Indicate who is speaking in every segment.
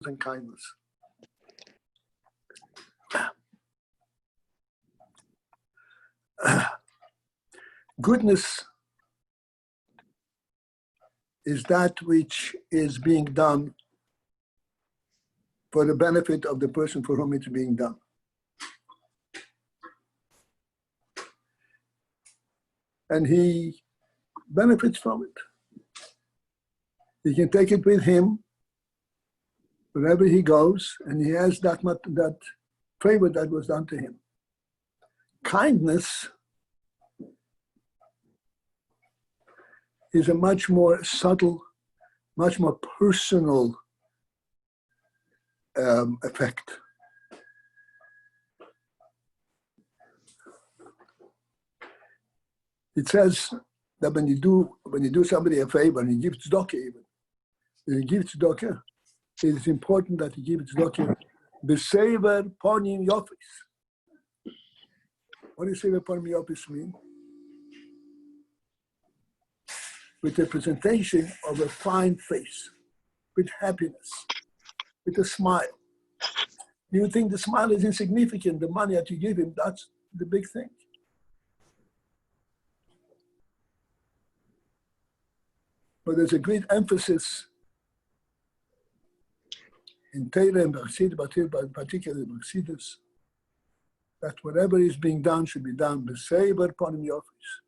Speaker 1: and kindness. Goodness is that which is being done for the benefit of the person for whom it's being done. And he benefits from it. He can take it with him wherever he goes, and he has that favor that was done to him. Kindness is a much more subtle, much more personal effect. It says that when you do somebody a favor, and you give tzedakah even, when you give tzedakah, it is important that you give tzedakah b'sever panim yofis. What does sever panim yofis mean? With a presentation of a fine face, with happiness, with a smile. You think the smile is insignificant, the money that you give him, that's the big thing. But there's a great emphasis in Torah and Chassidus, but particularly in Chassidus, that whatever is being done should be done b'sever panim yofis.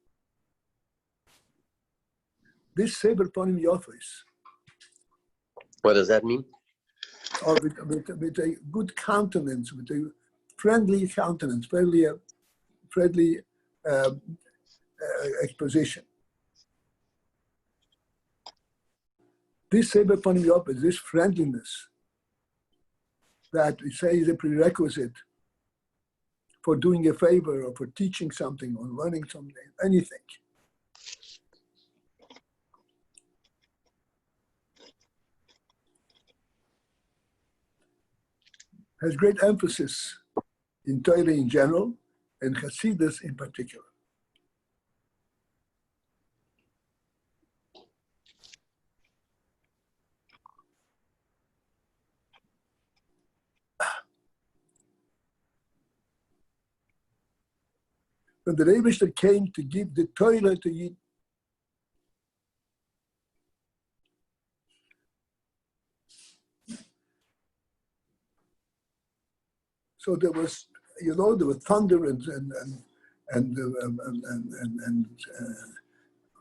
Speaker 1: This sever panim yofis.
Speaker 2: What does that mean?
Speaker 1: Or with a good countenance, with a friendly countenance, friendly exposition. This sever panim yofis, this friendliness, that we say is a prerequisite for doing a favor or for teaching something or learning something, anything. Has great emphasis in Torah in general and Hasidus in particular. When the Rebbe came to give the Torah to Yid, so there was thunder and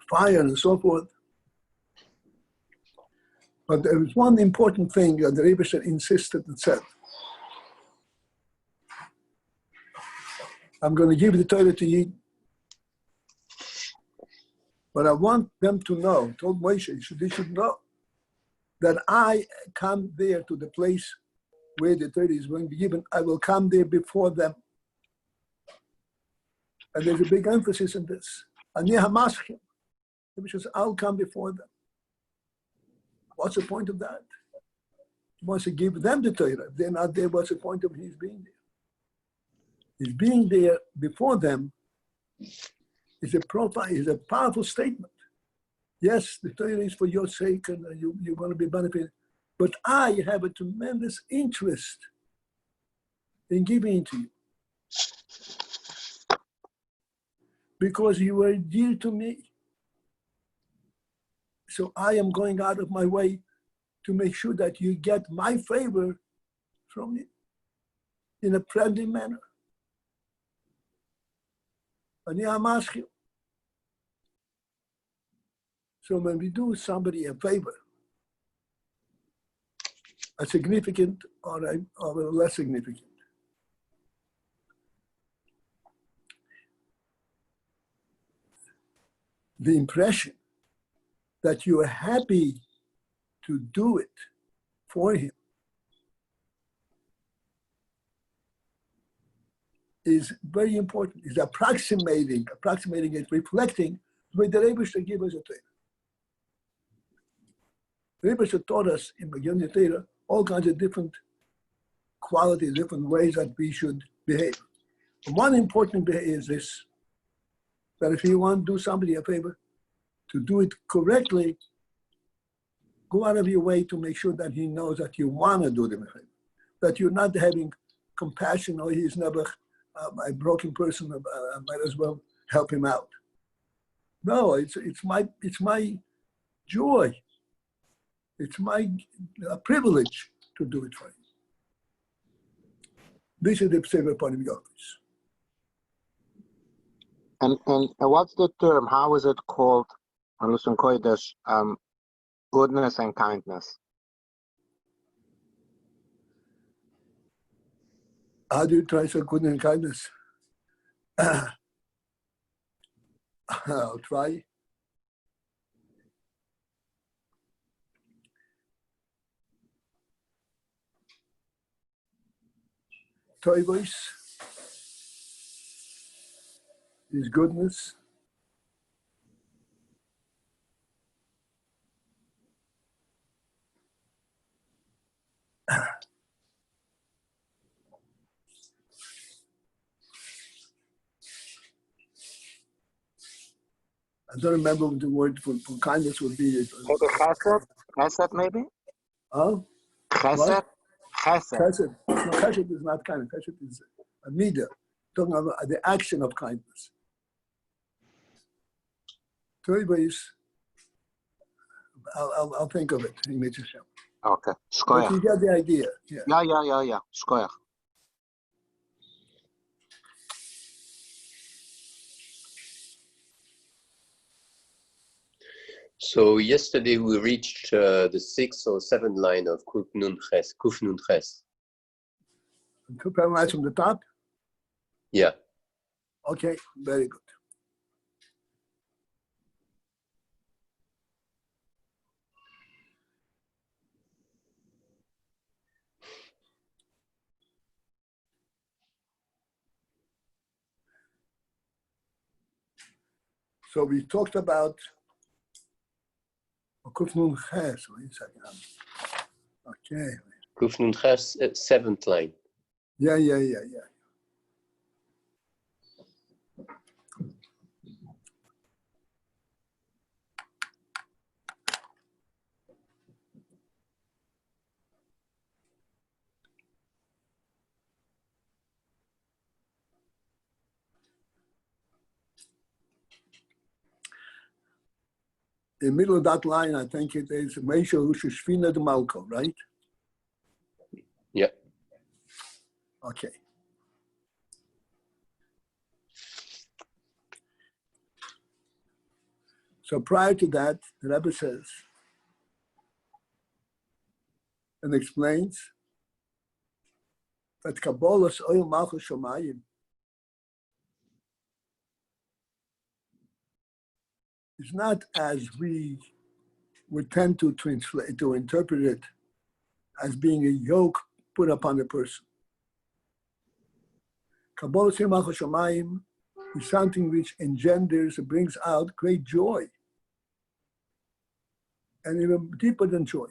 Speaker 1: fire and so forth. But there was one important thing that the Rebbe insisted and said, I'm going to give the Torah to you, but I want them to know, told Moshe, they should know that I come there to the place where the Torah is going to be given. I will come there before them. And there's a big emphasis on this. Ani hamaschim. Because I'll come before them. What's the point of that? He wants to give them the Torah. If they're not there, what's the point of his being there? His being there before them is a powerful statement. Yes, the Torah is for your sake and you're going to be benefited. But I have a tremendous interest in giving it to you. Because you were dear to me. So I am going out of my way to make sure that you get my favor from me in a friendly manner. So when we do somebody a favor, a significant or a less significant, the impression that you are happy to do it for him is very important. Is approximating it, reflecting the way the Rebbe should give us a Torah. The Rebbe should taught us in beginning the Torah all kinds of different qualities, different ways that we should behave. And one important behavior is this, that if you want to do somebody a favor, to do it correctly Go out of your way to make sure that he knows that you want to do the mechayv, that you're not having compassion, or he's never a broken person. I might as well help him out. No, it's my joy. It's my privilege to do it for him. This is the Psever Panim Yodis.
Speaker 3: And what's the term? How is it called? Goodness and kindness.
Speaker 1: How do you try to say goodness and kindness? I'll try. Toivos is goodness. I don't remember what the word for kindness would be.
Speaker 3: Maybe chesed? Chesed, maybe?
Speaker 1: Huh?
Speaker 3: Chesed?
Speaker 1: What?
Speaker 3: Chesed.
Speaker 1: Chesed. No, chesed is not kindness. Chesed is a midah. Talking about the action of kindness. Toivos, I'll think of it.
Speaker 3: Okay.
Speaker 1: But
Speaker 3: Shkoyach.
Speaker 1: you get the idea. Yeah.
Speaker 3: Yeah. Shkoyach.
Speaker 2: So yesterday we reached the 6th or 7th line of Kuf Nun Ches.
Speaker 1: 2 paragraphs from the top.
Speaker 2: Yeah.
Speaker 1: Okay, very good. So we talked about Kuf Nun Ches. Wait a second. Okay.
Speaker 2: Kuf Nun Ches, 7th line.
Speaker 1: Yeah. In the middle of that line, I think it is Meisha Hushishvina de Malko, right?
Speaker 2: Yeah.
Speaker 1: Okay. So prior to that, the Rebbe says and explains that Kabbalah's Oyel Malchus Shomayim is not as we would tend to translate, to interpret it as being a yoke put upon a person. Kabbalah's Oyel Malchus Shomayim is something which engenders and brings out great joy, and even deeper than joy,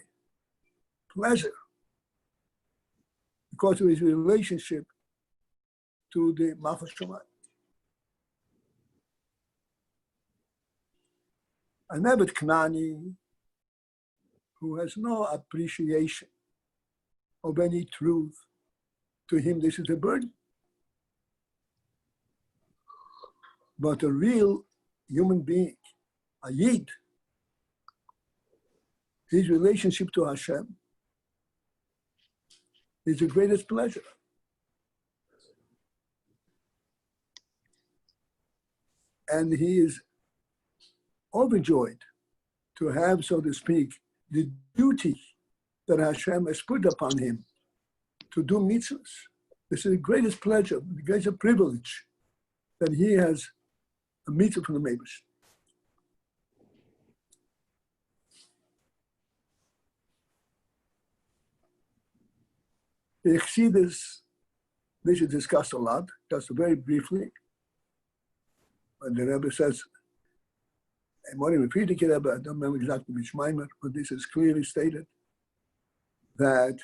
Speaker 1: pleasure, because of his relationship to the Malchus Shomayim. An Eved Knani who has no appreciation of any truth, to him this is a burden. But a real human being, a Yid, his relationship to Hashem is the greatest pleasure. And he is overjoyed to have, so to speak, the duty that Hashem has put upon him to do mitzvahs. This is the greatest pleasure, the greatest privilege that he has a mitzvah from the Meibus. The Chassidus, this is discussed a lot, just very briefly. When the Rebbe says, I'm only repeating it, but I don't remember exactly which mimer, but this is clearly stated that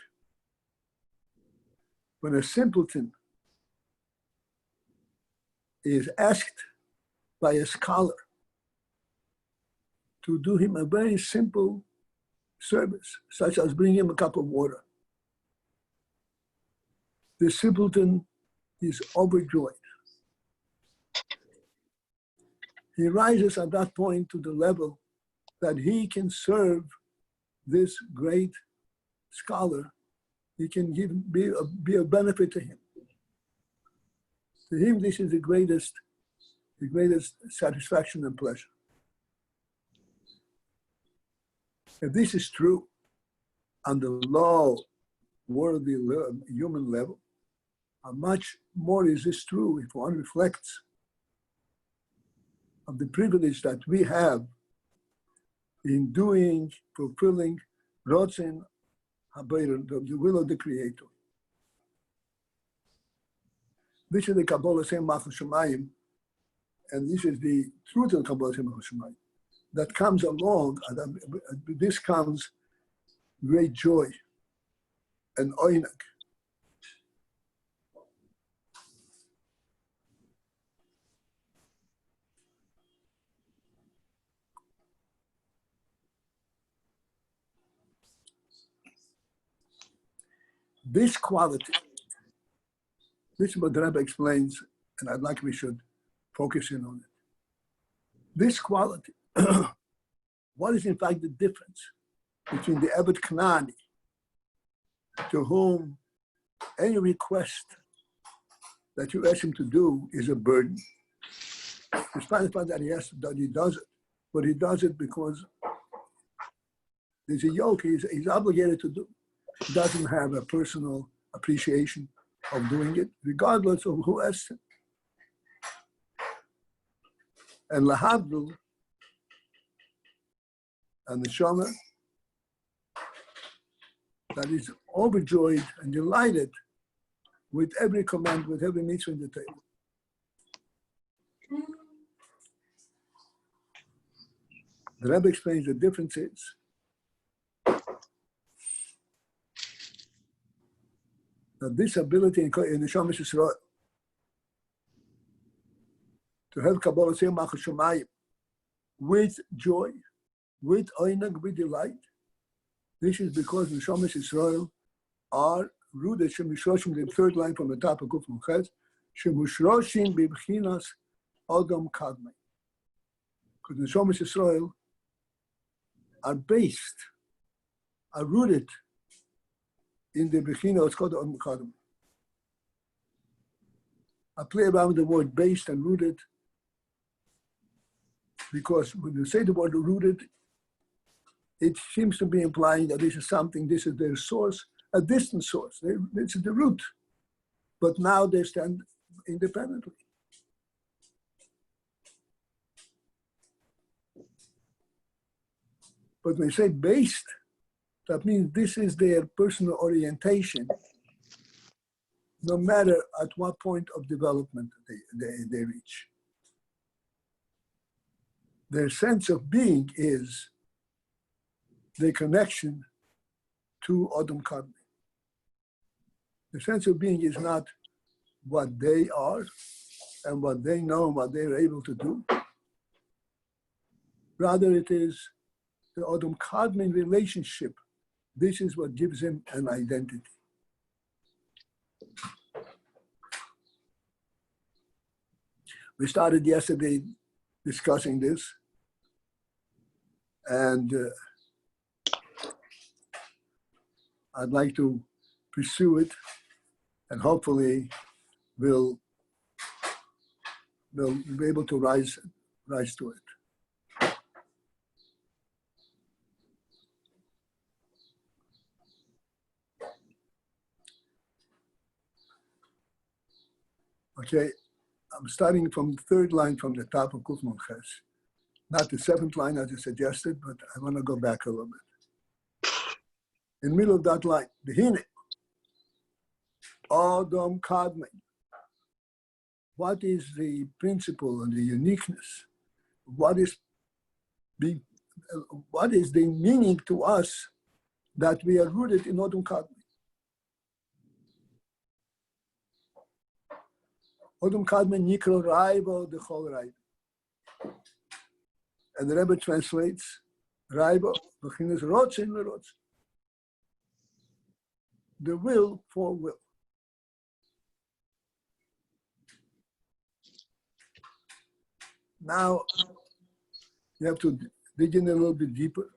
Speaker 1: when a simpleton is asked by a scholar to do him a very simple service, such as bringing him a cup of water. The simpleton is overjoyed. He rises at that point to the level that he can serve this great scholar. He can be a benefit to him. To him, this is the greatest satisfaction and pleasure. If this is true on the low, worldly, human level, how much more is this true if one reflects of the privilege that we have in fulfilling Rotzen Habayron, the will of the Creator. This is the Kabbalah Sem Machal Shemayim, and this is the truth of Kabbalah Sem Machal Shemayim. That comes along, and this comes great joy and oinag. This quality, this is what the Rebbe explains, and I'd like we should focus in on it. This quality, what is in fact the difference between the Eved Knani, to whom any request that you ask him to do is a burden? Despite the fact that he does it, but he does it because there's a yoke he's obligated to do. He doesn't have a personal appreciation of doing it, regardless of who asks him. And lahavdil and the Neshama that is overjoyed and delighted with every command, with every mitzvah in the table. The Rebbe explains the difference is that this ability in Neshama Yisrael to have Kabbalah Sem Machal Shemayim with joy, with oinag, with delight, this is because Neshama Yisrael are rooted, Shemishroshim, the third line from the top of Kuf Muchez, Shemishroshim b'bchinas Adam Kadmei. Because Neshama Yisrael are based, are rooted in the Bechina, it's called Adam Kadmei. I play around with the word based and rooted because when you say the word rooted, it seems to be implying that this is something, this is their source, a distant source. This is the root. But now they stand independently. But when you say based, that means this is their personal orientation, no matter at what point of development they reach. Their sense of being is their connection to Adam Kadmei. The sense of being is not what they are and what they know and what they're able to do. Rather, it is the Adam Kadmei relationship. This is what gives him an identity. We started yesterday discussing this, and I'd like to pursue it, and hopefully we'll be able to rise to it. Okay, I'm starting from the third line from the top of Kuf Muchez. Not the seventh line as I suggested, but I want to go back a little bit. In the middle of that line, Behine, Adam Kadmei. What is the principle and the uniqueness? What is the meaning to us that we are rooted in Adam Kadmei? Adam Kadmei Nikro Raivo Dechol Raivo. And the Rebbe translates Raiba, Bechinas Rotzin Lerotzin. The will for will. Now, you have to dig in a little bit deeper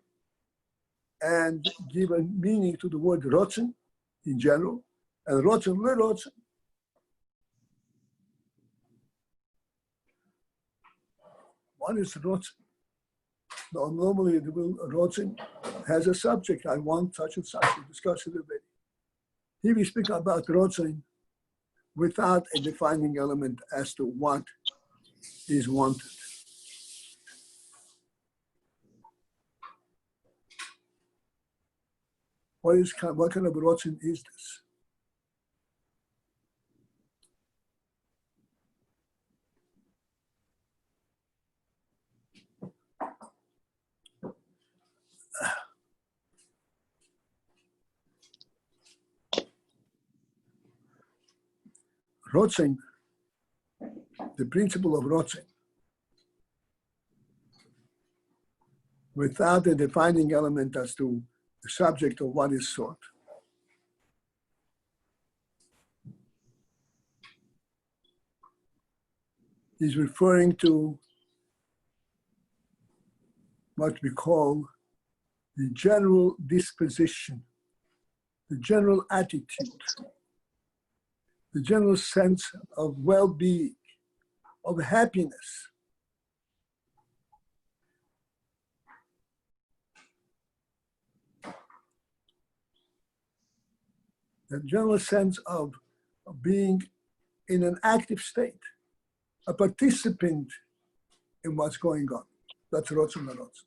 Speaker 1: and give a meaning to the word Rotzen in general, and Rotzen Lerotzen. What is Rotzen? Now, normally the will Rotzen has a subject. I want such and such. We discussed it already. Here we speak about Rotzen without a defining element as to what is wanted. What kind of Rotzen is this? Rotzen, the principle of Rotzen, without a defining element as to the subject of what is sought. Is referring to what we call the general disposition, the general attitude, the general sense of well-being, of happiness. The general sense of being in an active state, a participant in what's going on. That's Rotzen Lerotzen.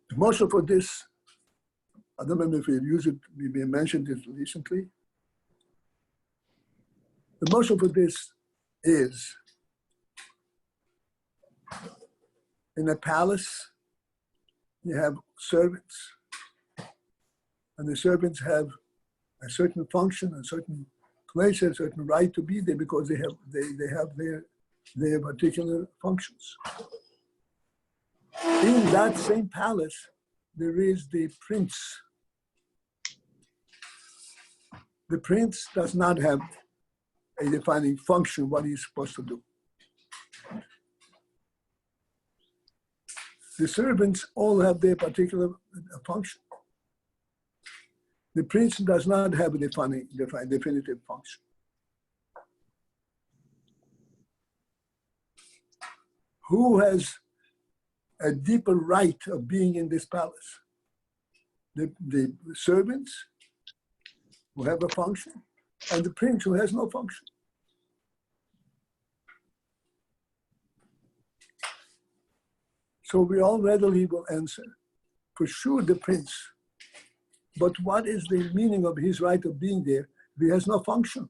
Speaker 1: The motion for this, I don't remember if we use it, we mentioned it recently. The motion for this is in a palace, you have servants, and the servants have a certain function, a certain place, a certain right to be there because they have their particular functions. In that same palace, there is the prince. The prince does not have a defining function, what he's supposed to do. The servants all have their particular function. The prince does not have a definitive function. Who has a deeper right of being in this palace? The servants who have a function, and the prince who has no function. So we all readily will answer, for sure the prince. But what is the meaning of his right of being there if he has no function?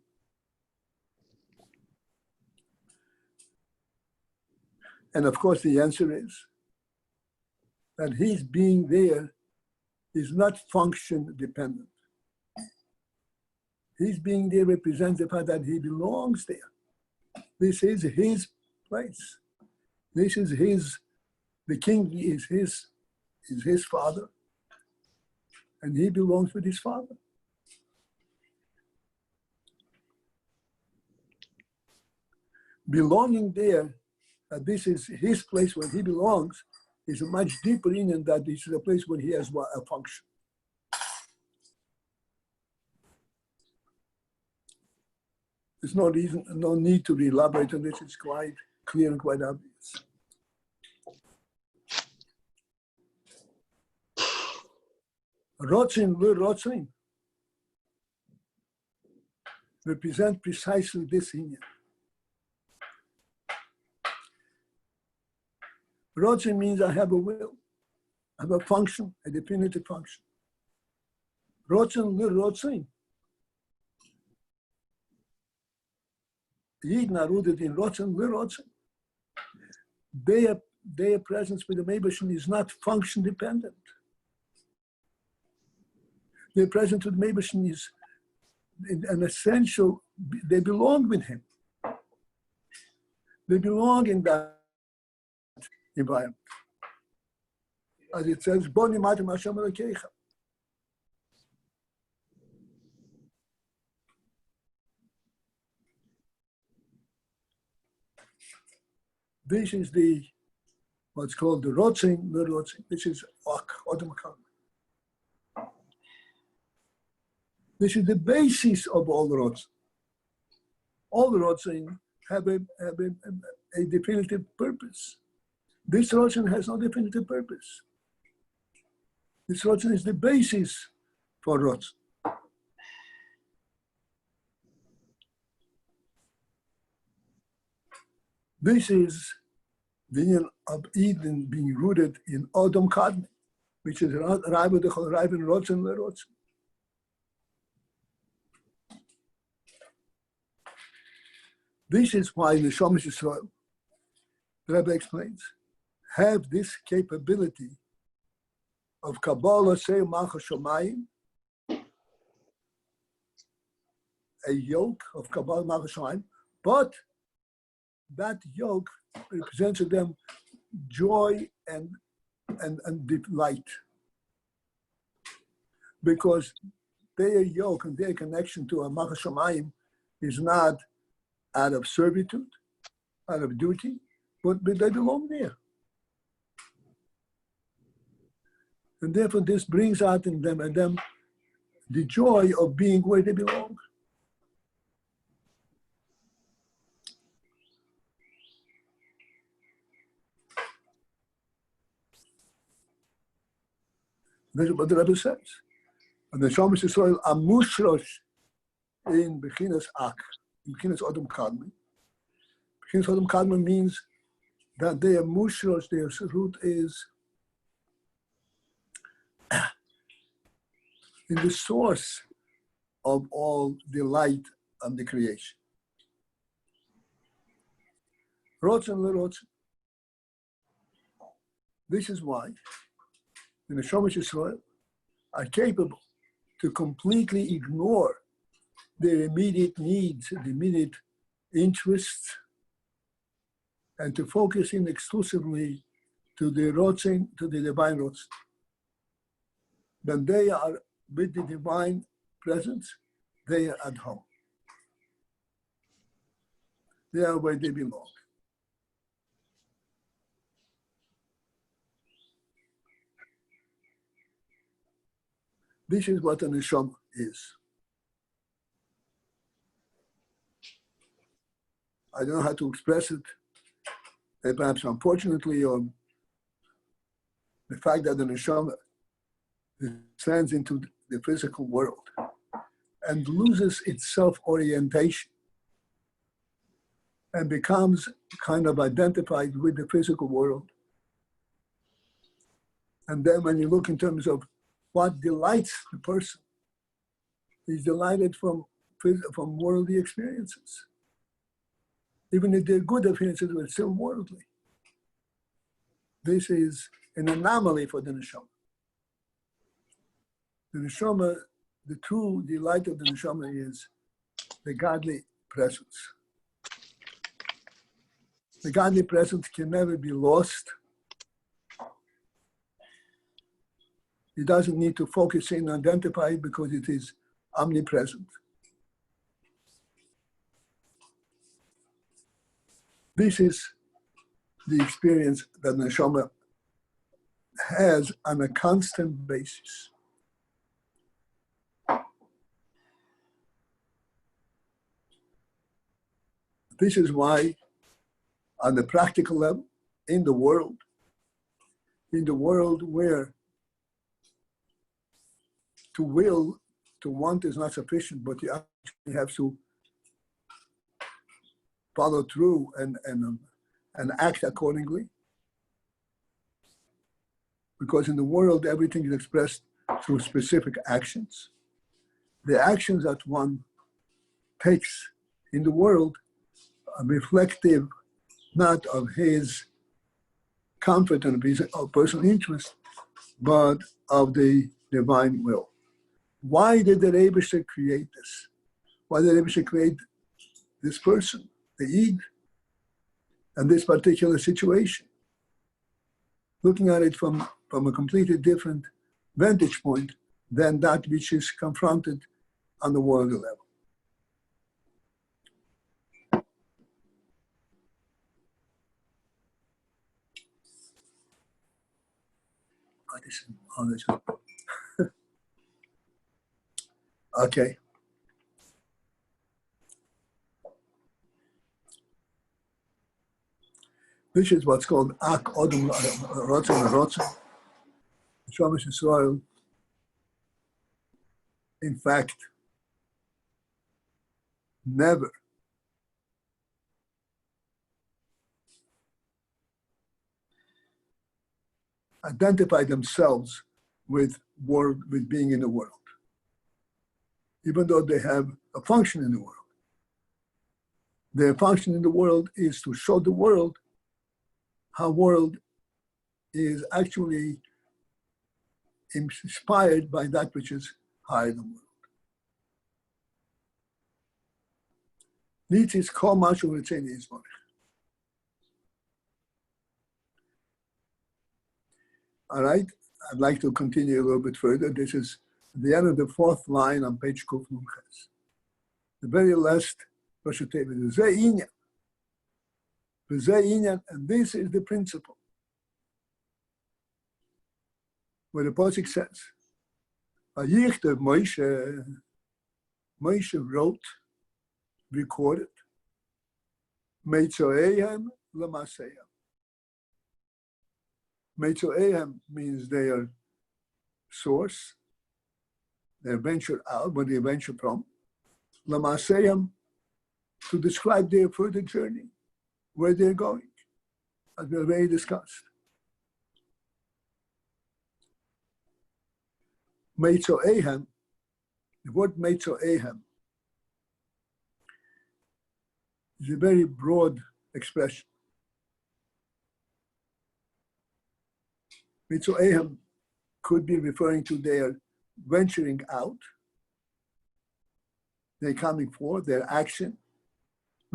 Speaker 1: And of course the answer is that his being there is not function dependent. His being there represents the fact that he belongs there. This is his place. This is the king is his father, and he belongs with his father. Belonging there, that this is his place where he belongs, is a much deeper meaning that this is a place where he has a function. There's no need to elaborate on this. It's quite clear and quite obvious. Rotzin Lerotzin represent precisely this inyan. Rotzin means I have a will, I have a function, a definitive function. Rotzin Lerotzin. The Yidden are rooted in Rotzen Lerotzen. Their their presence with the Meibashin is not function dependent. Their presence with Meibashin is an essential, they belong with him. They belong in that environment. As it says, Boni Matim Hashem Elokecha. This is what's called the Rotzing, the Rotzing. This is Odom Kalman. This is the basis of all the Rotzing. All the Rotzing have a definitive purpose. This Rotzing has no definitive purpose. This Rotzing is the basis for Rotzing. This is the union of Eden being rooted in Odom Kadmon, which is Raiva Dechol Raiva Rotzen LeRotzen. This is why the Neshama Yisrael, the Rebbe explains, have this capability of Kabbalah Sei Malchus Shamayim, a yoke of Kabbalah Malchus Shamayim, but that yoke represents to them joy and delight, because their yoke and their connection to a Malchus Shamayim is not out of servitude, out of duty, but they belong there. And therefore this brings out in them the joy of being where they belong. That's what the Rebbe says. And the Neshama Yisrael amushrosh in Bechinas Ak, in Bechinas Odom Kadmon. Bechinas Odom Kadmon means that they are mushrosh, their root is in the source of all the light and the creation. Rotzen LeRotzen. This is why the Neshama Yisrael are capable to completely ignore their immediate needs, the immediate interests, and to focus in exclusively to the Rotzen, to the divine Rotzen. When they are with the divine presence, they are at home. They are where they belong. This is what an neshama is. I don't know how to express it. Perhaps unfortunately, or the fact that the neshama descends into the physical world and loses its self-orientation and becomes kind of identified with the physical world. And then when you look in terms of what delights the person, he's delighted from worldly experiences. Even if they're good experiences, but still worldly. This is an anomaly for the neshama. The neshama, the true delight of the neshama is the godly presence. The godly presence can never be lost. He doesn't need to focus in and identify it because it is omnipresent. This is the experience that the neshama has on a constant basis. This is why, on the practical level, in the world where to will, to want is not sufficient, but you actually have to follow through and act accordingly. Because in the world, everything is expressed through specific actions. The actions that one takes in the world are reflective not of his comfort and peace of personal interest, but of the divine will. Why did the Rebbe create this? Why did the Rebbe create this person, the Yid, and this particular situation? Looking at it from a completely different vantage point than that which is confronted on the worldly level. Okay. This is what's called Ak Odom Rotzen Rotzen. Shamash Israel, in fact, never identify themselves with being in the world, even though they have a function in the world. Their function in the world is to show the world how world is actually inspired by that which is higher than world. Nichts ist kaum much of a is money. All right, I'd like to continue a little bit further. This is the end of the fourth line on page Kuf Nun Ches. The very last Rashab, and this is the principle. Where the Pasuk says, Moshe wrote, recorded, Meitzoehem Lamasehem. Meitzoehem means their source, their venture out, where they venture from. Lamasehem, to describe their further journey, where they're going, as we already discussed. Meitzoehem, the word Meitzoehem is a very broad expression. Meitzoehem could be referring to their venturing out, their coming forth, their action.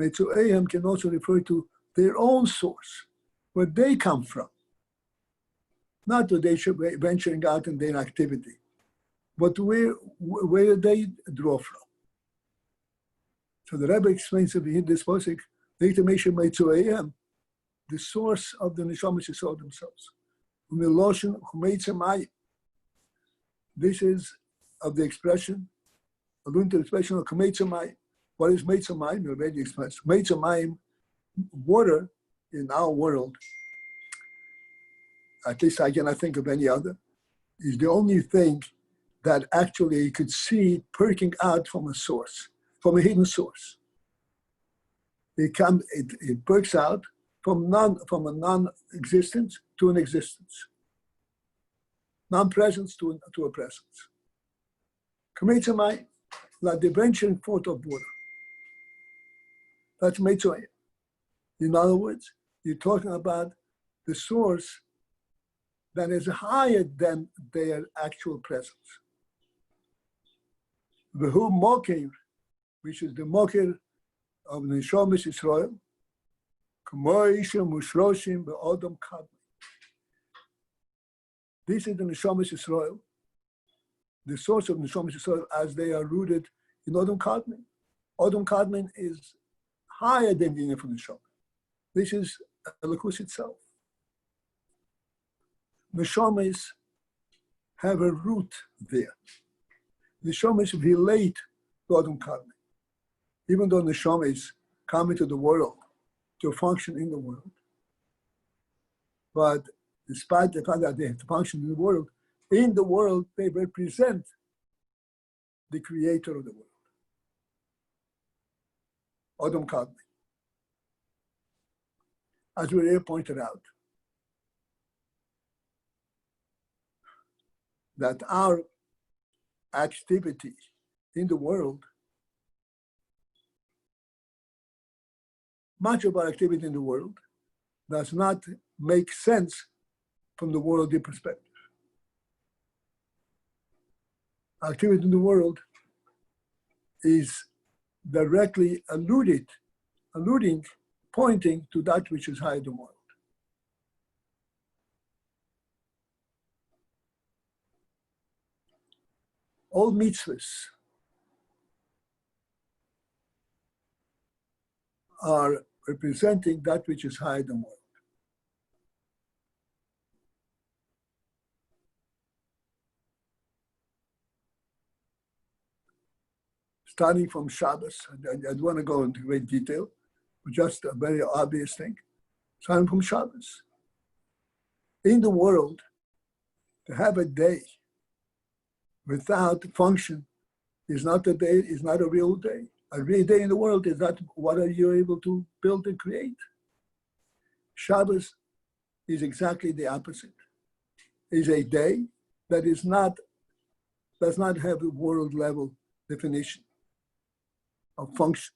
Speaker 1: Meitzoehem can also refer to their own source, where they come from. Not that they should be venturing out in their activity, but where they draw from. So the Rebbe explains in this pasuk, the source of the Neshamas Yisrael themselves. This is of the expression, alluding to the expression of Kameitzamayim. What is Meitzamayim? We already expressed. Meitzamayim, water in our world, at least I cannot think of any other, is the only thing that actually you could see perking out from a source, from a hidden source. It perks out from a non-existence to an existence. Non-presence to a presence. Kameitzamayim, like the venturing forth of water. That's Meitzoyim. In other words, you're talking about the source that is higher than their actual presence. V'hu Mokir, which is the Mokir of the Neshamas Yisrael, K'moisha Mushroshim Be'odom Kadmon. This is the Neshamas Yisrael, the source of Neshamas Yisrael as they are rooted in Odom Kadmon. Odom Kadmon is higher than the Nefesh Neshama. This is Elokus itself. Neshamas have a root there. Neshamas relate to Odom Kadmon. Even though Neshamas come into the world to function in the world, but despite the fact that they have to function in the world they represent the creator of the world. Odom Kadmon. As we already pointed out, that our activity in the world, much of our activity in the world does not make sense from the worldly perspective. Activity in the world is directly alluding, pointing to that which is higher than the world. All mitzvahs are representing that which is higher than the world. Starting from Shabbos, I don't want to go into great detail, but just a very obvious thing. Starting from Shabbos. In the world, to have a day without function is not a day, is not a real day. A real day in the world is not what are you able to build and create. Shabbos is exactly the opposite. Is a day that does not have a world level definition of function.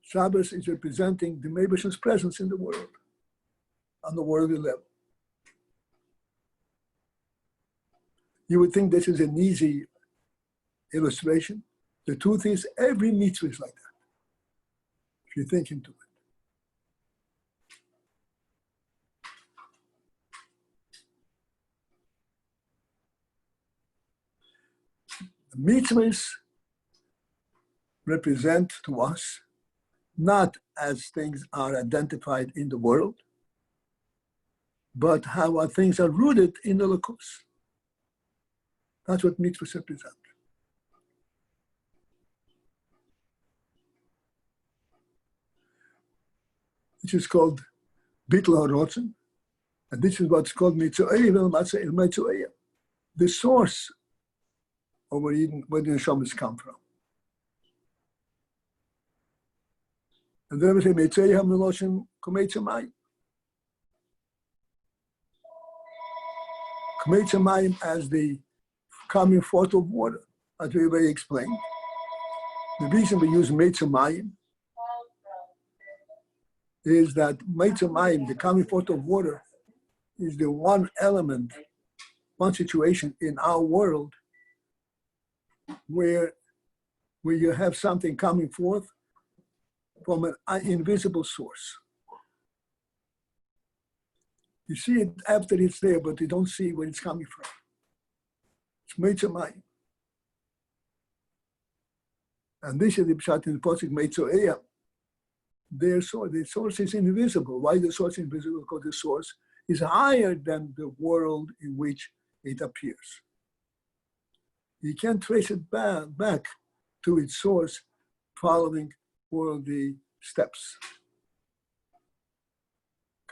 Speaker 1: Shabbos is representing the Mebash's presence in the world on the worldly level. You would think this is an easy illustration. The truth is, every mitzvah is like that, if you think into it. The mitzvahs represent to us not as things are identified in the world, but how our things are rooted in the Lakus. That's what mitzvahs represent. Which is called Bitl HaRotzen, and this is what's called Mitzu'eya. The source of where the neshamas come from. And then we say Mitzu'eya Miloshem Kumeitzamayim. Kumeitzamayim as the coming forth of water, as we already explained. The reason we use Mitzu'mayim is that Mitzu'mayim, the coming forth of water, is the one element, one situation in our world where you have something coming forth from an invisible source. You see it after it's there, but you don't see where it's coming from. It's Mitzu'mayim. And this is the pshat in the Pasuk Mitzu'eya. The source is invisible. Why the source is invisible? Because the source is higher than the world in which it appears. You can't trace it back to its source following worldly steps.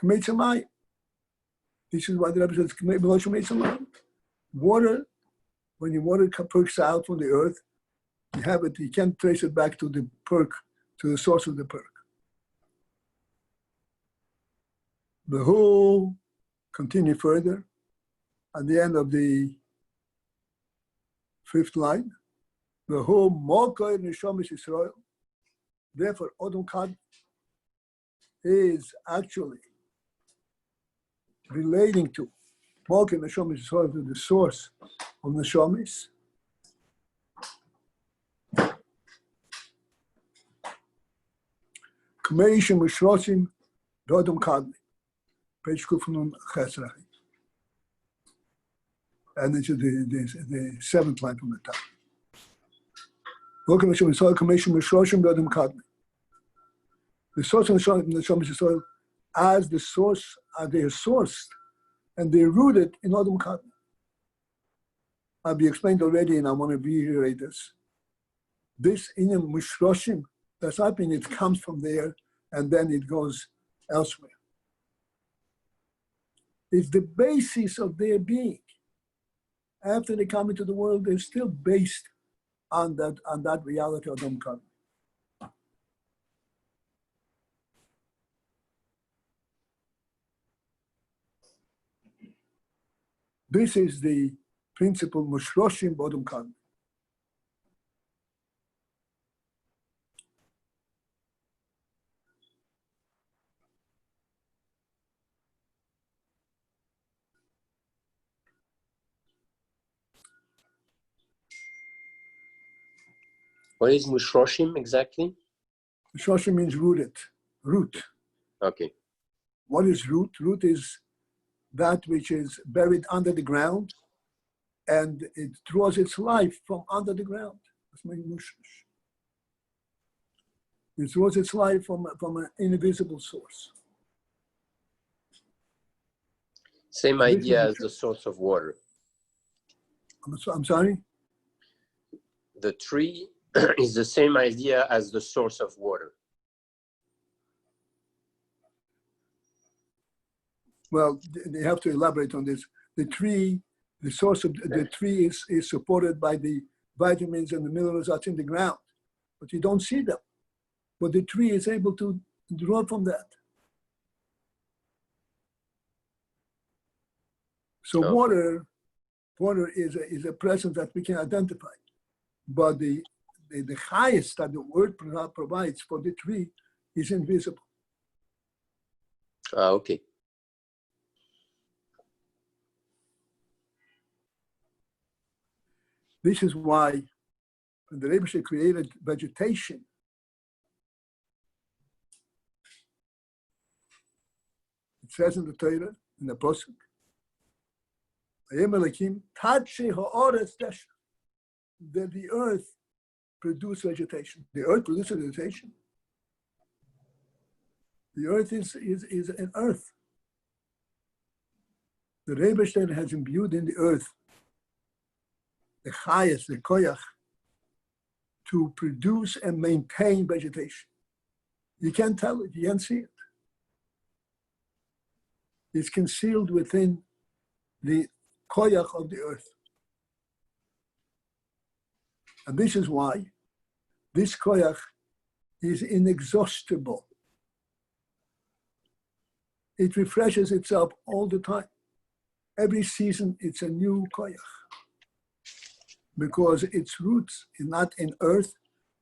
Speaker 1: Kumeitzamayim. This is why the Rebbe says, water, when your water perks out from the earth, you have it, you can't trace it back to the perk, to the source of the perk. The whole continue further at the end of the fifth line. The whole Mokai Neshamis Israel. Therefore, Odom Kad is actually relating to Mokai Neshamis Israel, to the source of Neshamis. K'meishim Mishrosim Dodom Kadli. Page Kufnun Chesrahi. And this is the seventh line from the top. Welcome to Israel, Commission Mishroshim Dodom Kadli. The source of the Shomish Israel, as the source, they are sourced and they're rooted in Odom Kadli. I'll be explained already, and I want to reiterate this. This in Mishroshim does not mean it comes from there and then it goes elsewhere. It's the basis of their being. After they come into the world, they're still based on that reality of Odom Kadli. This is the principle Mushroshim Odom Kadli.
Speaker 2: What is Mushroshim exactly?
Speaker 1: Shoshim means rooted, root.
Speaker 2: Okay.
Speaker 1: What is root? Root is that which is buried under the ground and it draws its life from under the ground. That's my mushrosh. It draws its life from an invisible source.
Speaker 2: Same idea as the source of water.
Speaker 1: I'm sorry?
Speaker 2: The tree is the same idea as the source of water.
Speaker 1: Well, they have to elaborate on this. The tree, the source of the tree is supported by the vitamins and the minerals that's in the ground, but you don't see them. But the tree is able to draw from that. So
Speaker 2: Okay.
Speaker 1: water is a presence that we can identify. But the highest that the word provides for the tree is invisible.
Speaker 2: Okay.
Speaker 1: This is why when the Rebbe created vegetation, it says in the Torah, in the Pasuk, that the earth produces vegetation. The earth produces vegetation. The earth is an earth. The Rebbe has imbued in the earth the highest, the koyach, to produce and maintain vegetation. You can't tell it, you can't see it. It's concealed within the koyach of the earth. And this is why this koyach is inexhaustible. It refreshes itself all the time. Every season, it's a new koyach. Because its roots are not in earth,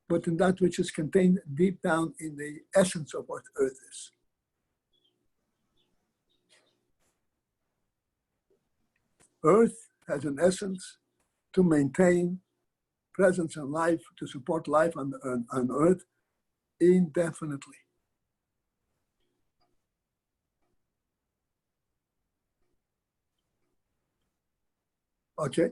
Speaker 1: but in that which is contained deep down in the essence of what earth is. Earth has an essence to maintain presence and life, to support life on earth indefinitely. Okay?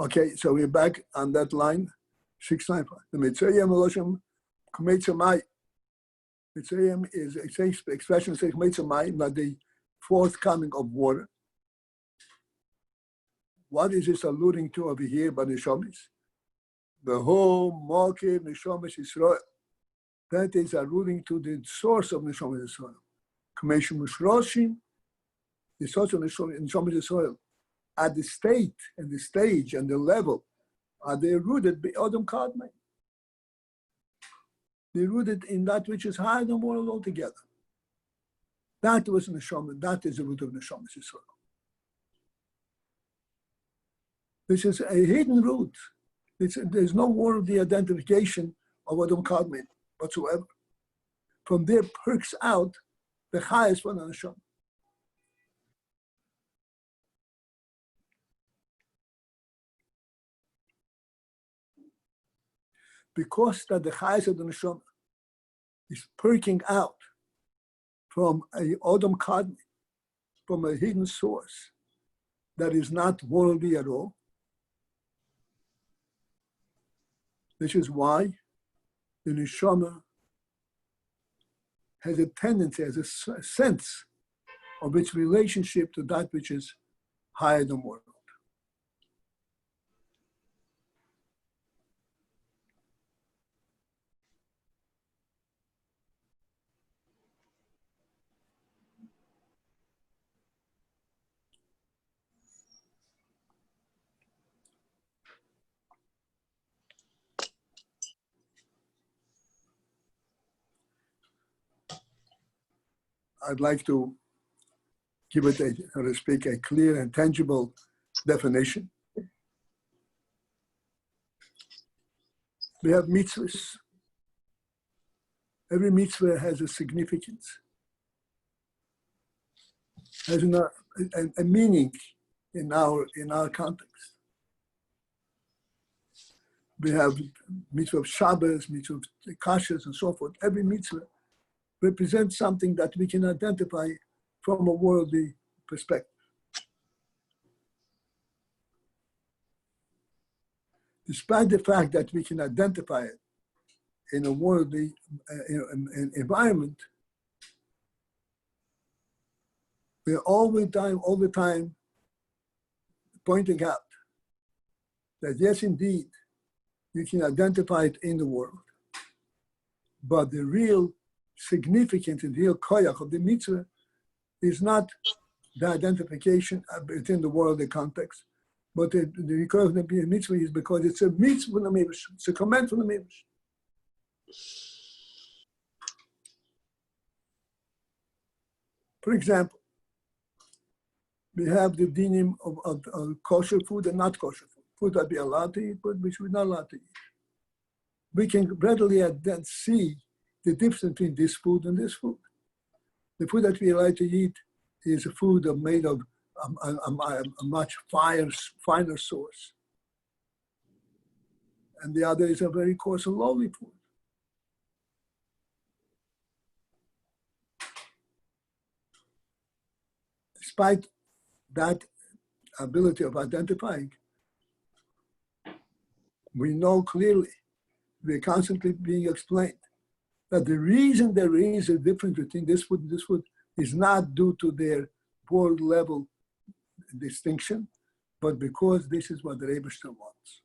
Speaker 1: Okay, so we're back on that line, 695. The Mitzrayim Elohim Kumetzamai. Mitzrayim is a expression says Kumetzamai, but the forthcoming of water. What is this alluding to over here by Neshomis? The whole market Neshomis Israel. That is alluding to the source of Neshomis Israel. Kumeshim Mushroshim, the source of Neshomis Israel. At the state and the stage and the level, are they rooted by Adam Kadmon? They're rooted in that which is higher than the world altogether. That was Neshama, that is the root of Neshama Israel. This is a hidden root. There's no worldly identification of Adam Kadmon whatsoever. From there perks out the highest one on Neshama. Because that the highest of the neshama is perking out from a Adam Kadmon, from a hidden source that is not worldly at all. This is why the neshama has a tendency, has a sense of its relationship to that which is higher than world. I'd like to give it, so to speak, a clear and tangible definition. We have mitzvahs. Every mitzvah has a significance. has a meaning in our context. We have mitzvah of Shabbos, mitzvah of Kashas, and so forth. Every mitzvah represents something that we can identify from a worldly perspective. Despite the fact that we can identify it in a worldly environment, we're all the time pointing out that yes, indeed, you can identify it in the world, but the real significance and real koyach of the mitzvah is not the identification within the worldly context, but the koyach of the mitzvah is because it's a mitzvah from the Medrash. It's a command from the Medrash. For example, we have the dinim of kosher food and not kosher food. Food that we are allowed to eat, but which we're not allowed to eat. We can readily then see the difference between this food and this food. The food that we are allowed to eat is a food made of a much finer source. And the other is a very coarse and lowly food. Despite that ability of identifying, we know clearly, we're constantly being explained, that the reason there is a difference between this food and this food is not due to their world level distinction, but because this is what the Rebbe wants.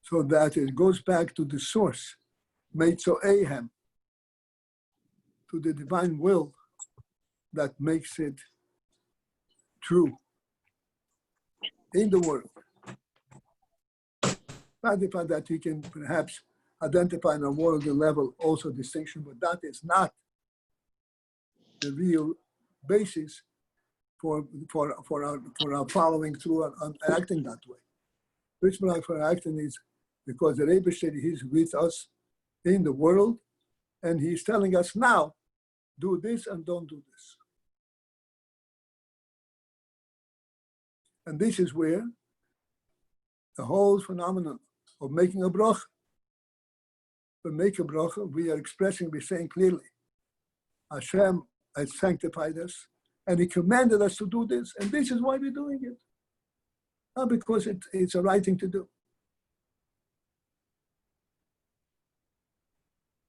Speaker 1: So that it goes back to the source, Meitzoehem, to the divine will that makes it true in the world. Not the fact that we can perhaps identify on a worldly level also distinction, but that is not the real basis for our following through and acting that way. Which for acting is because the Rebbe said he's with us in the world, and he's telling us now, do this and don't do this. And this is where the whole phenomenon of making a bracha. When we make a bracha, we are we're saying clearly, Hashem has sanctified us, and He commanded us to do this, and this is why we're doing it. Not because it's a right thing to do.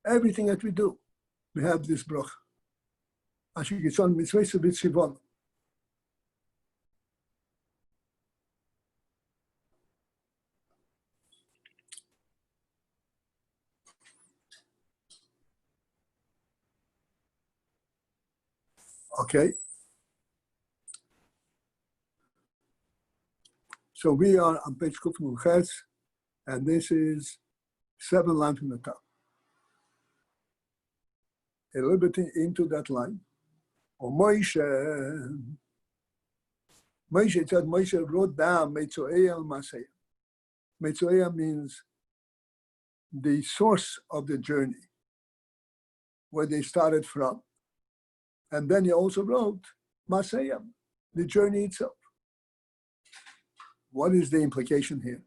Speaker 1: Everything that we do, we have this bracha. Okay. So we are on page Kuf Nun Ches, and this is 7 lines from the top. A little bit into that line. Moshe, it said Moshe wrote down Meitzoeya al Maseya. Meitzoeya means the source of the journey, where they started from. And then he also wrote Maseya, the journey itself. What is the implication here?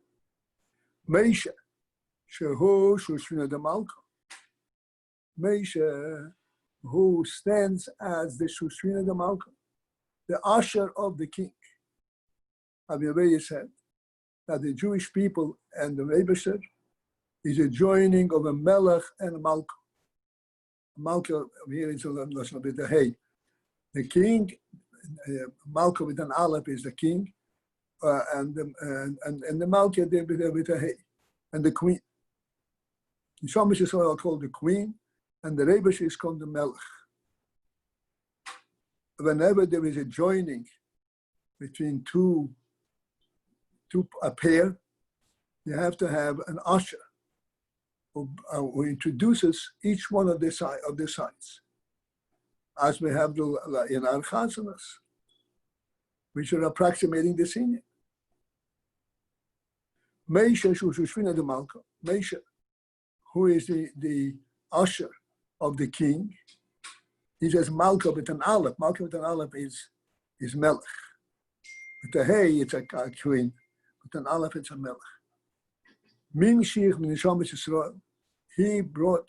Speaker 1: Moshe, Shehu Shushvina de Malka. Moshe, who stands as the Shushvina de Malka, the usher of the king. Rebbe said that the Jewish people and the Rebbe is a joining of a Melech and a Malka. Malka here is a bit the hay. The king, Malka with an Aleph is the king, and the Malka with a hay, and the queen. The Shamish is called the queen, and the Rebbe is called the Melech. Whenever there is a joining between a pair, you have to have an usher who introduces each one of the sides, as we have in our chazanas, which are approximating the senior. Meisha Shushushvina de Malka, Meisha, who is the usher of the king. He says Malka with an Aleph. Malka with an Aleph is Melech. With a Hey, it's a queen. With an Aleph, it's a Melech. Min Shich min Neshamas Yisrael. He brought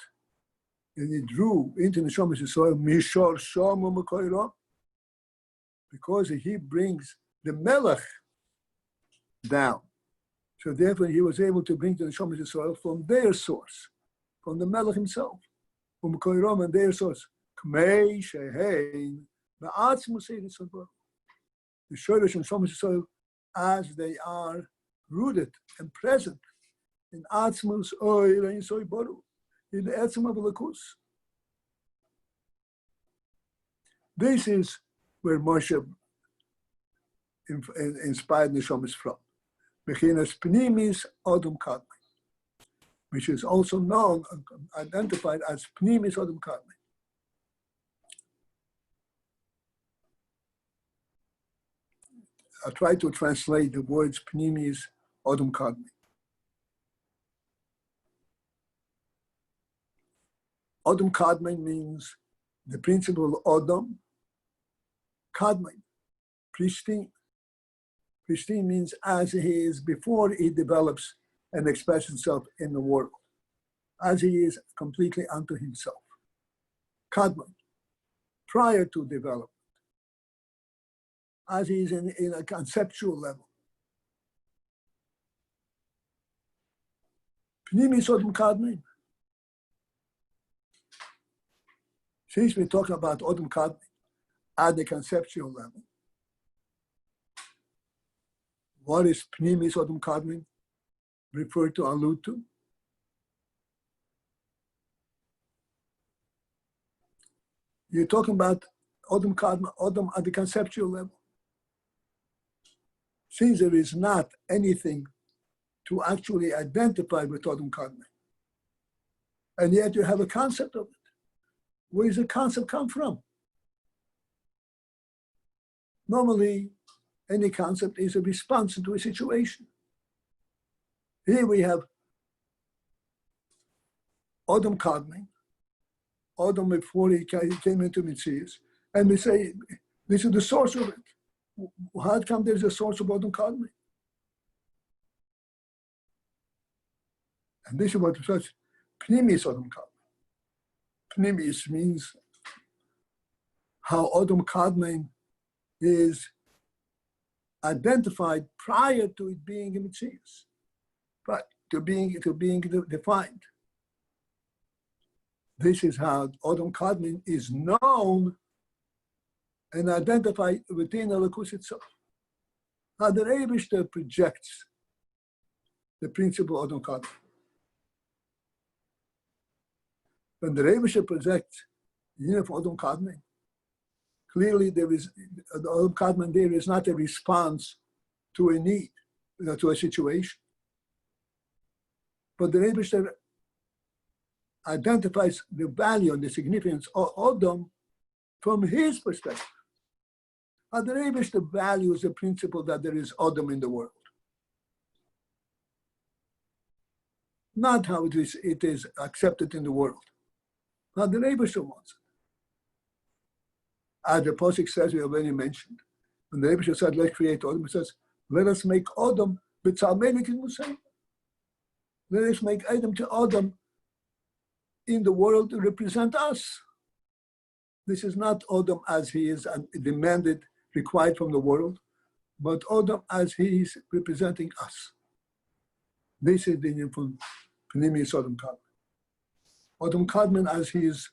Speaker 1: and he drew into Neshamas Yisrael Mishor Shom U'Mekoiro, because he brings the Melech down. So therefore, he was able to bring the Neshamas Yisrael from their source, from the Melech himself, from U'Mekoiro and their source. K'mei shehein ba'atzmus eretz haba. The Shoresh and Neshamas Yisrael, as they are rooted and present in Atzmus Oil and Yisoy Baru, in the Etzem of Lakus. This is where Moshe inspired Neshamas from. Mechinas Pnimis Odom Kadmon, which is also known, identified as Pnimis Odom Kadmon. I try to translate the words Pnimis Odom Kadmon. Odom Kadmon means the principle of Odom. Kadmon, pristine. Pristine means as he is before he develops and expresses himself in the world, as he is completely unto himself. Kadmon, prior to development, as he is in a conceptual level. Pnimis Odom Kadmon. Since we talk about Odom Kadmon at the conceptual level, what is Pnimis Odom Kadmon refer to, allude to? You're talking about Odom Kadmon, Odom at the conceptual level. Since there is not anything to actually identify with Odom Kadmon, and yet you have a concept of it. Where does the concept come from? Normally, any concept is a response to a situation. Here we have Odom Kadmon, Odom before he came into Mitzvahs, and we say, this is the source of it. How come there's a source of Odom Kadmon? And this is what it says, Pnimis Odom Kadmon. Pnimis means how Odom Kadmon is identified prior to it being a Mitzvahs, but to being defined. This is how Odom Kadmon is known and identified within the Lakus itself. How the Rebbe projects the principle of Odom Kadmon. When the Rebbe projects the unit of Odom Kadmon, clearly there is, the Odom Kadmon there is not a response to a need, to a situation. But the Rebbe identifies the value and the significance of Odom from his perspective. And the Rebbe values the principle that there is Odom in the world. Not how it is accepted in the world. Now the Rebbe wants it. As the Pasuk says, we already mentioned, when the Rebbe said, let's create Odom, he says, let us make Odom b'tzalmenik in Musay. Let us make Adam to Odom in the world to represent us. This is not Odom as he is demanded, required from the world, but Odom as he is representing us. This is the name from Pnimis Odom Kadmon. Odom Kadmon as he is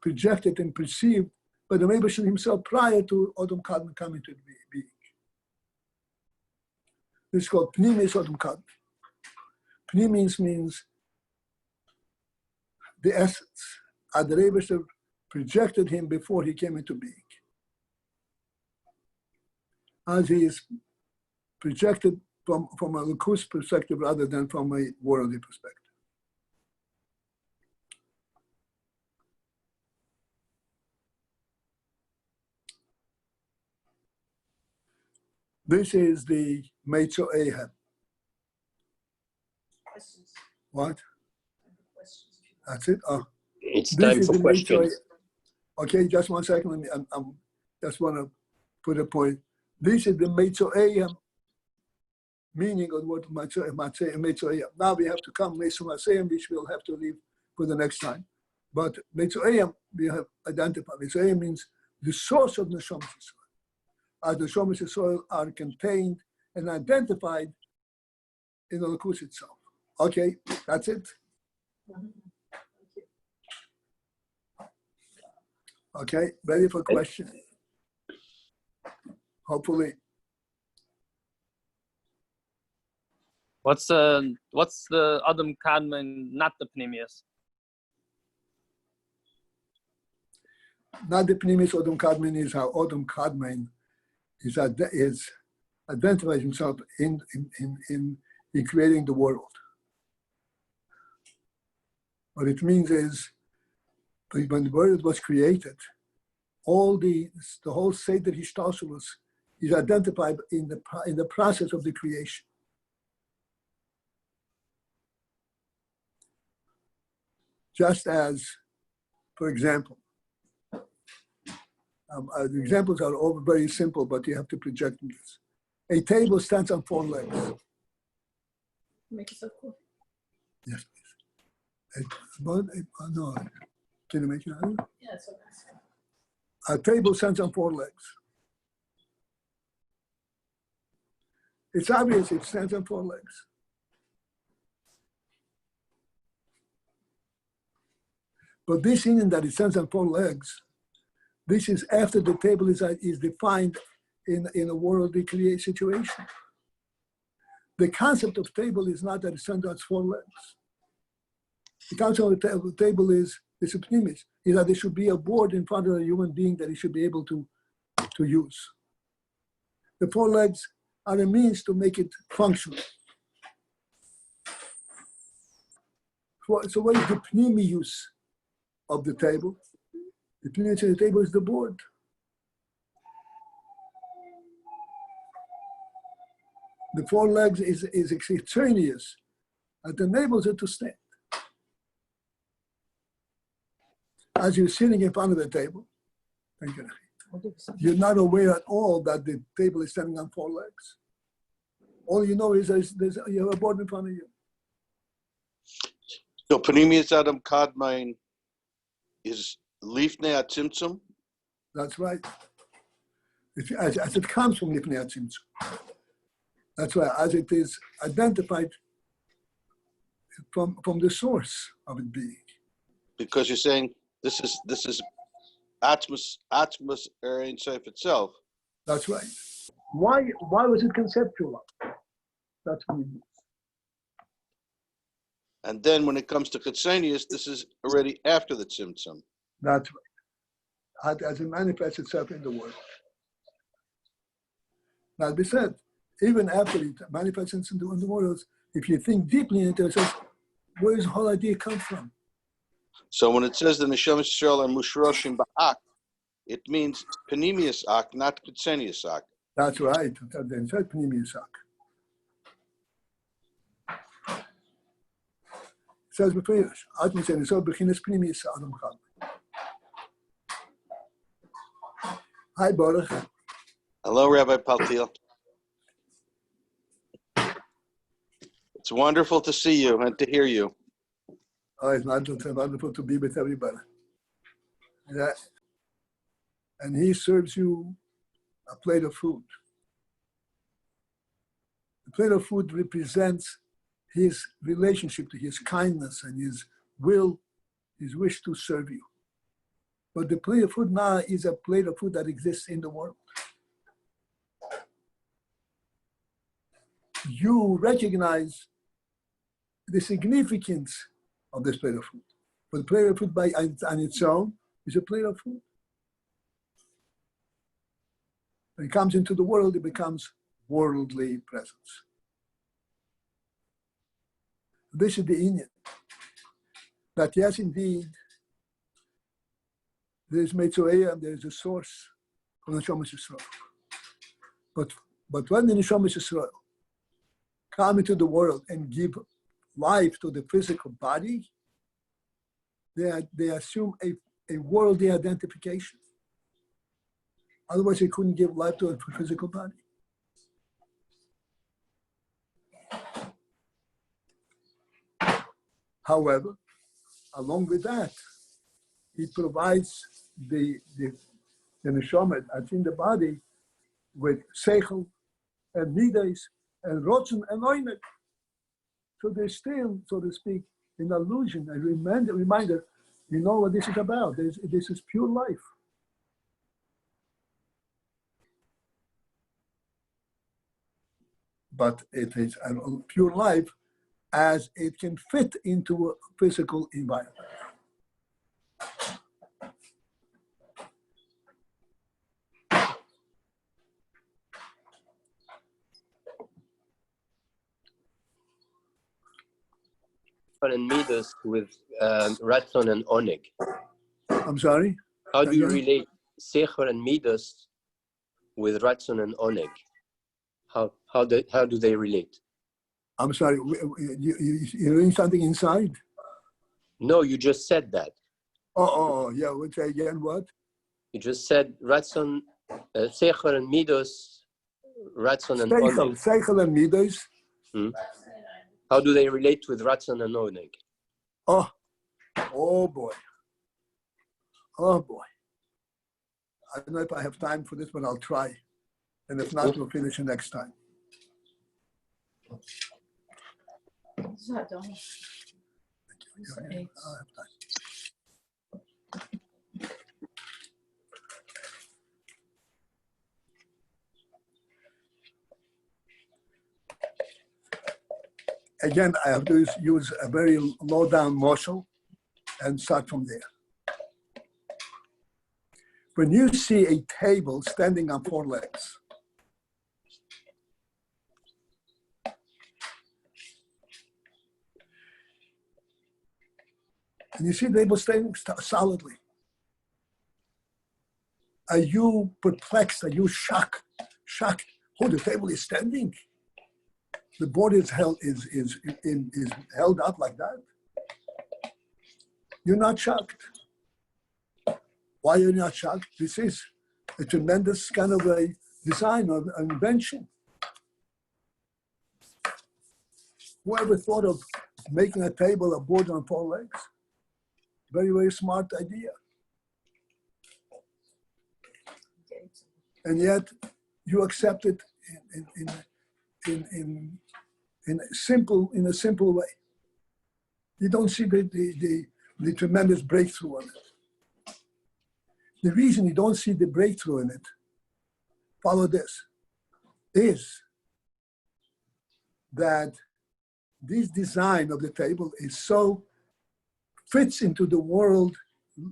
Speaker 1: projected and perceived by the Rebbe himself prior to Odom Kadmon coming to being. This is called Pnimis Odom Kadmon. Pnimis means the essence. The Rebbe projected him before he came into being. As he is projected from a Lakus perspective rather than from a worldly perspective. This is the Meitzo Ahab. What? That's it? Oh.
Speaker 2: It's
Speaker 1: This
Speaker 2: time
Speaker 1: is
Speaker 2: for
Speaker 1: the
Speaker 2: questions.
Speaker 1: Okay, just 1 second. I just want to put a point. This is the Meitzoeya meaning of what Meitzoeya. Now we have to come Meitzoeya, which we'll have to leave for the next time. But Meitzoeya, we have identified. Meitzoeya means the source of Neshamas Yisrael. As the Neshamas Yisrael are contained and identified in the Lakus itself. Okay, that's it. Okay, ready for question? Hopefully.
Speaker 4: What's the Adam Kadmon, not the Pneumius?
Speaker 1: Not the Pnimis Odom Kadmon is how Odom Kadmon is identifies himself in creating the world. What it means is when the world was created, all the whole Seder Hishtalshelus is identified in the process of the creation. Just as, for example, the examples are all very simple, but you have to project this. A table stands on 4 legs.
Speaker 5: Make yourself cool.
Speaker 1: Yes, please. No, can you make it out?
Speaker 5: Yeah, it's okay.
Speaker 1: A table stands on 4 legs. It's obvious it stands on 4 legs. But this meaning that it stands on 4 legs, this is after the table is defined in a worldly create situation. The concept of table is not that it stands on 4 legs. The concept of the table is pnimis, is that there should be a board in front of a human being that he should be able to use. The 4 legs are a means to make it functional. So what is the pnimius of the table? The pnimius of the table is the board. The 4 legs is extraneous. It enables it to stand. As you're sitting in front of the table, you're not aware at all that the table is standing on 4 legs. All you know is you have a board in front of you.
Speaker 6: So Panemius Adam Kadmon is Lifnei Atzimtzum?
Speaker 1: That's right. As it comes from Lifnei Atzimtzum. That's why, as it is identified from the source of it being.
Speaker 6: Because you're saying this is Atmos Ein Sof itself.
Speaker 1: That's right. Why was it conceptual? That's what it means.
Speaker 6: And then when it comes to Chitzonius, this is already after the Tzimtzum.
Speaker 1: That's right. As it manifests itself in the world. Now, we said, even after it manifests in the world, if you think deeply into it, where does the whole idea come from?
Speaker 6: So when it says the Neshamas Yisrael are Mushroshim Ba'ak, it means Panemius Ak, not Chitzonius Ak.
Speaker 1: That's right. Then it says Pnimius Ak. It says before, Atman said, so Bechinas Pnimius Adam Kadmon. Hi, Baruch.
Speaker 6: Hello, Rabbi Paltiel. It's wonderful to see you and to hear you.
Speaker 1: Oh, it's wonderful to be with everybody. Yeah. And he serves you a plate of food. The plate of food represents his relationship to his kindness and his will, his wish to serve you. But the plate of food now is a plate of food that exists in the world. You recognize the significance of this plate of food. But the plate of food on its own is a plate of food. When it comes into the world, it becomes worldly presence. This is the Indian. That yes, indeed, there is Meitzoeya and there is a source from the Neshamas Yisrael. But when the Neshamas Yisrael come into the world and give life to the physical body, they assume a worldly identification. Otherwise, they couldn't give life to a physical body. However, along with that, he provides the neshama that's in the body with seichel and midas and rotzen and oinek. So they're still, so to speak, an illusion, a reminder, you know what this is about. This is pure life. But it is a pure life as it can fit into a physical environment.
Speaker 2: And midas with ratzon and oneg.
Speaker 1: I'm sorry?
Speaker 2: How do you relate secher and midas with ratzon and oneg? How do they relate?
Speaker 1: I'm sorry, you're doing something inside?
Speaker 2: No, you just said that.
Speaker 1: Oh, yeah, would say again what?
Speaker 2: You just said ratzon, secher and midas, ratzon and oneg.
Speaker 1: Seichel and midas.
Speaker 2: How do they relate with ratzon and oneg?
Speaker 1: Oh boy. I don't know if I have time for this, but I'll try. And if not, we'll finish it next time. Again, I have to use a very low down morsel and start from there. When you see a table standing on 4 legs, and you see the table standing solidly, are you perplexed? Are you shocked? Oh, the table is standing. The board is held up like that. You're not shocked. Why are you not shocked? This is a tremendous kind of a design or an invention. Whoever thought of making a table, a board on 4 legs? Very, very smart idea. And yet you accept it in a simple way. You don't see the tremendous breakthrough on it. The reason you don't see the breakthrough in it, follow this, is that this design of the table is so fits into the world,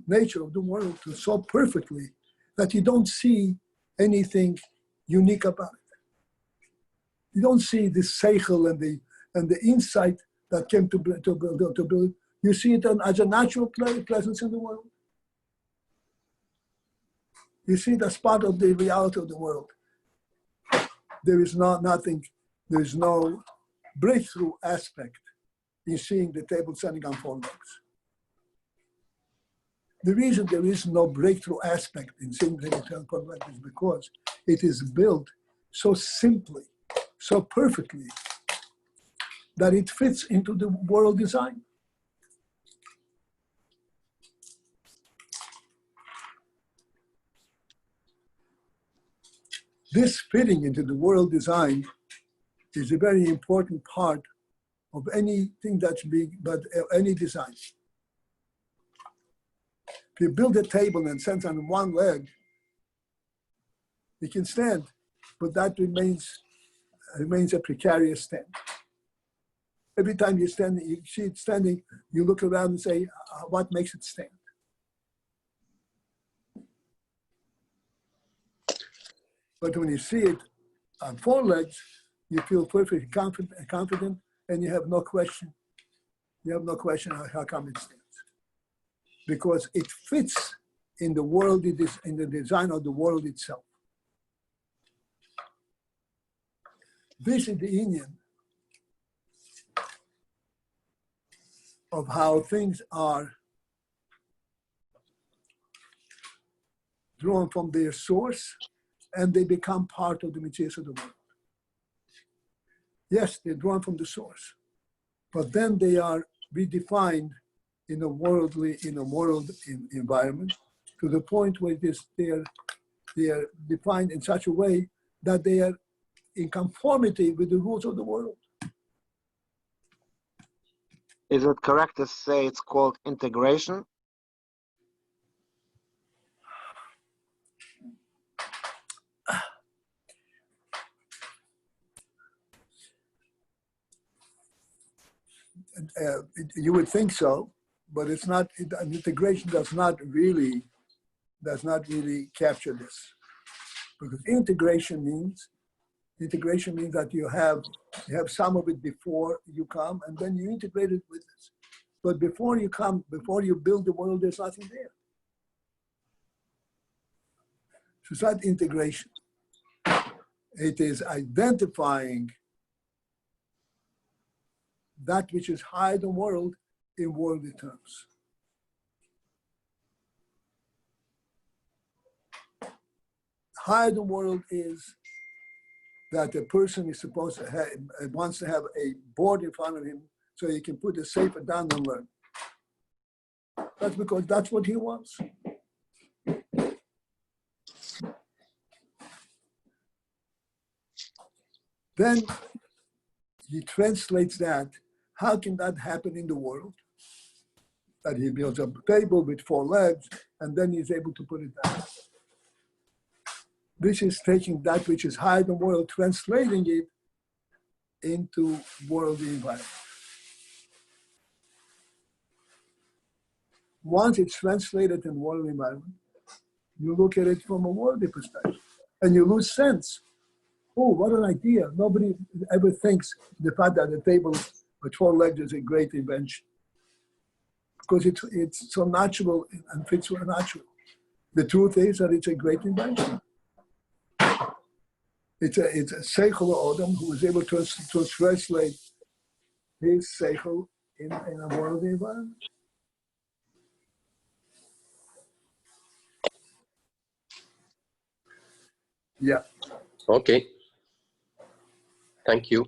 Speaker 1: nature of the world so perfectly that you don't see anything unique about it. You don't see the seichel and the insight that came to build it. You see it as a natural presence in the world. You see it as part of the reality of the world. There is nothing, there is no breakthrough aspect in seeing the table standing on 4 legs. The reason there is no breakthrough aspect in seeing the table standing on 4 legs is because it is built so simply, so perfectly, that it fits into the world design. This fitting into the world design is a very important part of anything that's big, but any design. If you build a table and stand on 1 leg, it can stand, but that remains a precarious stand. Every time you stand, you see it standing, you look around and say, what makes it stand? But when you see it on 4 legs, you feel perfectly confident, and you have no question. You have no question how come it stands. Because it fits in the world, it is in the design of the world itself. This is the inyan of how things are drawn from their source, and they become part of the Mitzvahs of the world. Yes, they're drawn from the source, but then they are redefined in a world environment to the point where they are defined in such a way that they are in conformity with the rules of the world.
Speaker 3: Is it correct to say it's called integration?
Speaker 1: You would think so, but it's not. Integration does not really capture this, because integration means that you have some of it before you come, and then you integrate it with this. But before you build the world, there's nothing there. So it's not integration. It is identifying that which is higher than world in worldly terms. Higher than world is that a person is supposed to wants to have a board in front of him so he can put the sefer down and learn. That's because that's what he wants. Then he translates that. How can that happen in the world? That he builds up a table with 4 legs and then he's able to put it down. This is taking that which is higher than world, translating it into worldly environment. Once it's translated in worldly environment, you look at it from a worldly perspective and you lose sense. Oh, what an idea. Nobody ever thinks the fact that a table with 4 legs is a great invention, because it's so natural and fits so natural. The truth is that it's a great invention. It's a seichel Odom who was able to translate his seichel in a worldly environment. Yeah.
Speaker 2: Okay. Thank you.